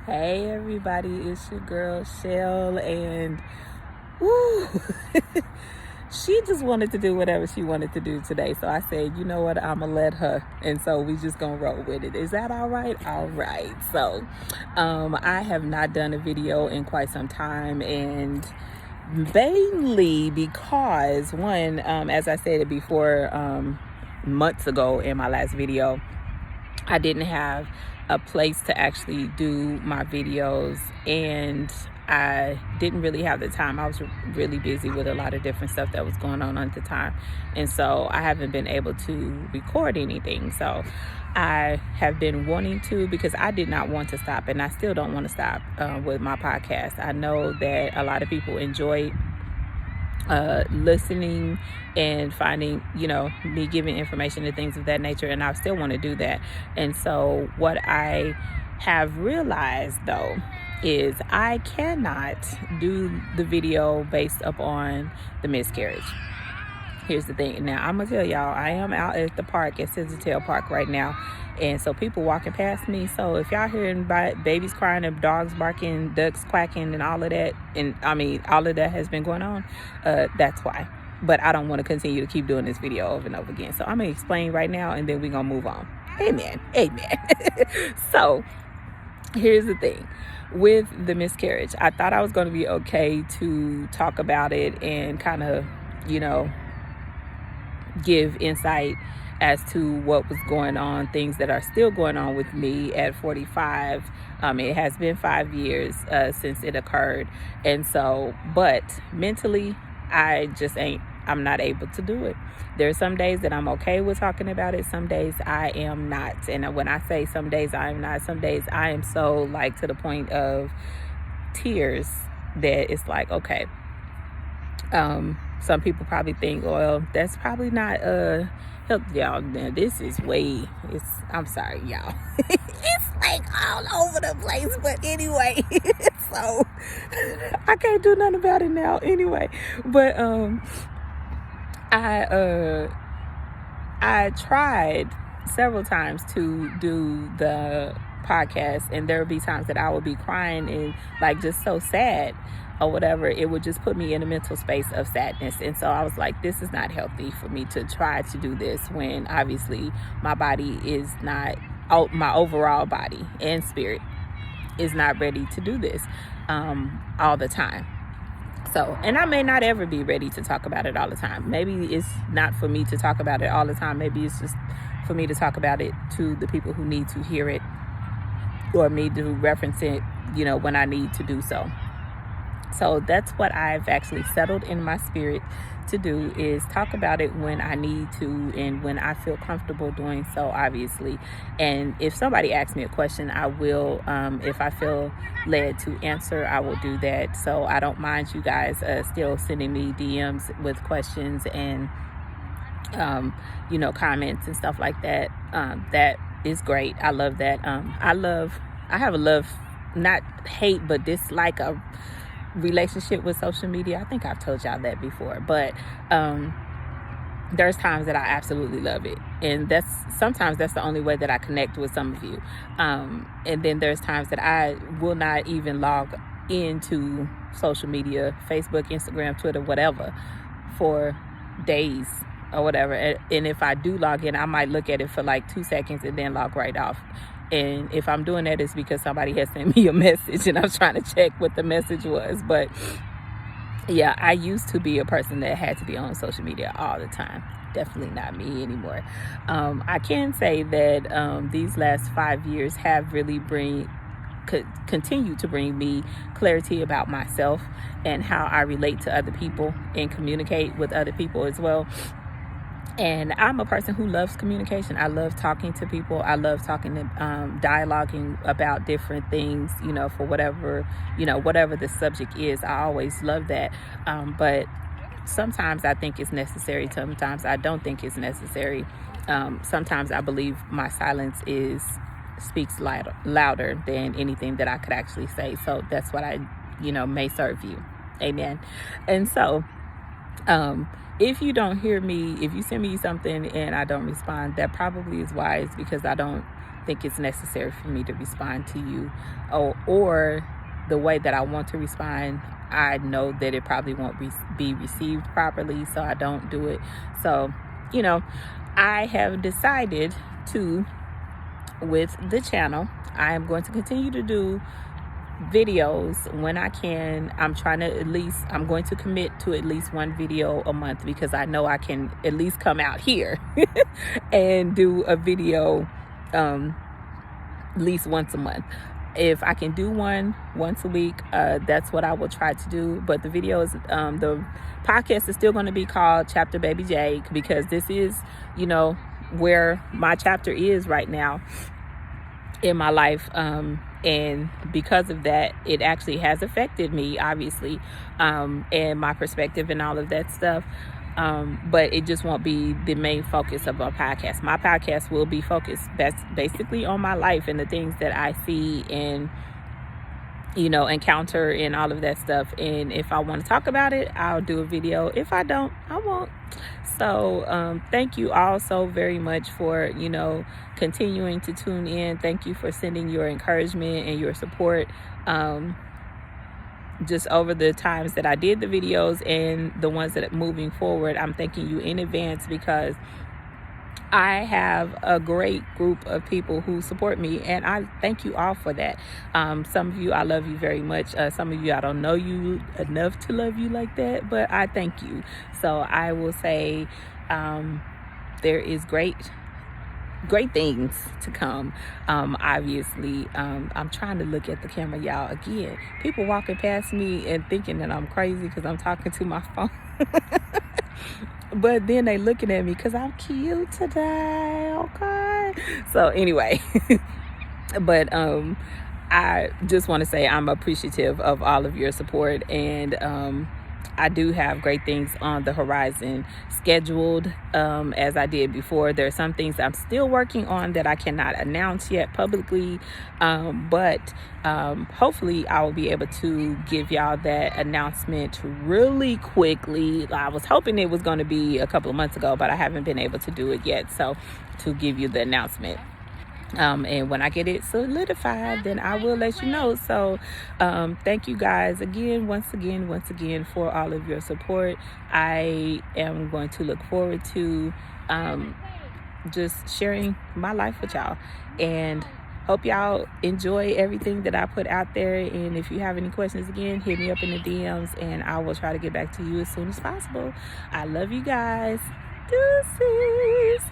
Hey everybody, it's your girl Shell, and woo, she just wanted to do whatever she wanted to do today. So I said, you know what, I'ma let her, and so we just gonna roll with it. Is that all right? All right. So, I have not done a video in quite some time, and mainly because one, as I said it before, months ago in my last video, I didn't have a place to actually do my videos, and I didn't really have the time. I was really busy with a lot of different stuff that was going on at the time, and so I haven't been able to record anything. So I have been wanting to, because I did not want to stop, and I still don't want to stop with my podcast. I know that a lot of people enjoy listening and finding, me giving information and things of that nature, and I still want to do that. And so what I have realized though is I cannot do the video based upon the miscarriage. Here's the thing. Now, I'm gonna tell y'all, I am out at the park at Scissortail Park right now, and so people walking past me. So if y'all hearing babies crying and dogs barking, ducks quacking, and all of that, and I mean all of that has been going on, that's why. But I don't want to continue to keep doing this video over and over again. So I'm gonna explain right now, and then we're gonna move on. Amen. So here's the thing. With the miscarriage, I thought I was going to be okay to talk about it and kind of, give insight as to what was going on, things that are still going on with me at 45. It has been 5 years since it occurred, and so, but mentally, I'm not able to do it. There's some days that I'm okay with talking about it, some days I am not. And when I say some days I am not, some days I am so, like, to the point of tears that it's like, okay. Some people probably think, well, that's probably not help y'all. Now this is I'm sorry, y'all. It's like all over the place, but anyway. So I can't do nothing about it now anyway. But I tried several times to do the podcast, and there would be times that I would be crying and like just so sad or whatever. It would just put me in a mental space of sadness, and so I was like, this is not healthy for me to try to do this when obviously my body is not, my overall body and spirit is not ready to do this all the time. So, and I may not ever be ready to talk about it all the time. Maybe it's not for me to talk about it all the time. Maybe it's just for me to talk about it to the people who need to hear it, or me to reference it, when I need to do so. So that's what I've actually settled in my spirit to do, is talk about it when I need to and when I feel comfortable doing so, obviously. And if somebody asks me a question, I will, if I feel led to answer, I will do that. So I don't mind you guys still sending me DMs with questions and, comments and stuff like that. That is great. I love that. I have a love, not hate, but dislike a relationship with social media. I think I've told y'all that before, but there's times that I absolutely love it, and sometimes that's the only way that I connect with some of you, and then there's times that I will not even log into social media, Facebook, Instagram, Twitter, whatever, for days or whatever. And if I do log in, I might look at it for like 2 seconds and then log right off. And if I'm doing that, it's because somebody has sent me a message and I was trying to check what the message was. But yeah, I used to be a person that had to be on social media all the time. Definitely not me anymore. I can say that these last 5 years have really continue to bring me clarity about myself and how I relate to other people and communicate with other people as well. And I'm a person who loves communication. I love talking to people. I love talking to, dialoguing about different things, for whatever the subject is. I always love that. But sometimes I think it's necessary. Sometimes I don't think it's necessary. Sometimes I believe my silence speaks louder than anything that I could actually say. So that's what I, may serve you. Amen. And so, if you don't hear me, if you send me something and I don't respond, that probably is why. It's because I don't think it's necessary for me to respond to you, or the way that I want to respond, I know that it probably won't be received properly, so I don't do it. So, I have decided to, with the channel, I am going to continue to do videos when I can. I'm going to commit to at least one video a month, because I know I can at least come out here and do a video at least once a month. If I can do one once a week, that's what I will try to do. But the podcast is still going to be called Chapter Baby J, because this is, where my chapter is right now in my life. And because of that, it actually has affected me, obviously, and my perspective and all of that stuff. But it just won't be the main focus of our podcast. My podcast will be focused basically on my life and the things that I see and, encounter and all of that stuff. And if I want to talk about it, I'll do a video. If I don't, I won't. So thank you all so very much for, continuing to tune in. Thank you for sending your encouragement and your support just over the times that I did the videos and the ones that are moving forward. I'm thanking you in advance, because I have a great group of people who support me, and I thank you all for that. Some of you, I love you very much. Some of you, I don't know you enough to love you like that, but I thank you. So I will say there is great things to come. Obviously, I'm trying to look at the camera, y'all. Again, people walking past me and thinking that I'm crazy because I'm talking to my phone. But then they looking at me because I'm cute today, okay? So anyway, but I just want to say I'm appreciative of all of your support, and I do have great things on the horizon scheduled, as I did before. There are some things I'm still working on that I cannot announce yet publicly, but hopefully I will be able to give y'all that announcement really quickly. I was hoping it was going to be a couple of months ago, but I haven't been able to do it yet, so to give you the announcement. And when I get it solidified, then I will let you know. So thank you guys once again for all of your support. I am going to look forward to just sharing my life with y'all, and hope y'all enjoy everything that I put out there. And if you have any questions, again, hit me up in the DMs, and I will try to get back to you as soon as possible. I love you guys. Deuces.